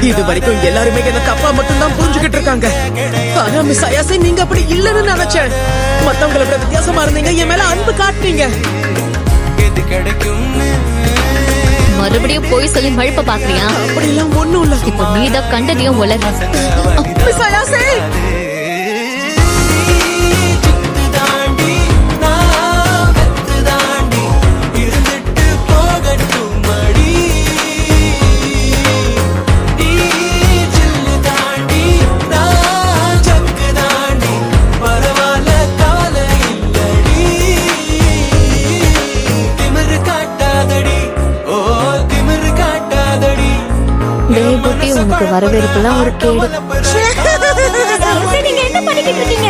இது வரைக்கும் எல்லாருமே என்ன தப்பா மட்டும்தான் புரிஞ்சுகிட்டு இருக்காங்க. ஆனா மிஸ் அயாசே நீங்க அப்படி இல்லன்னு நினைச்சேன். மத்தவங்களை விட வித்தியாசமா இருந்தீங்க, என் மேல அன்பு காட்டுனீங்க. மறுபடியும் போய் சொல்லி மழுப்ப பாக்குறியா? அப்படி எல்லாம் ஒண்ணும் இல்ல. இப்ப நீதான் கண்டதையும் உலக மிஸ் அயாசே உனக்கு வரவேற்பெல்லாம் ஒரு கேடு. நீங்க என்ன பண்ணிக்கிட்டு இருக்கீங்க?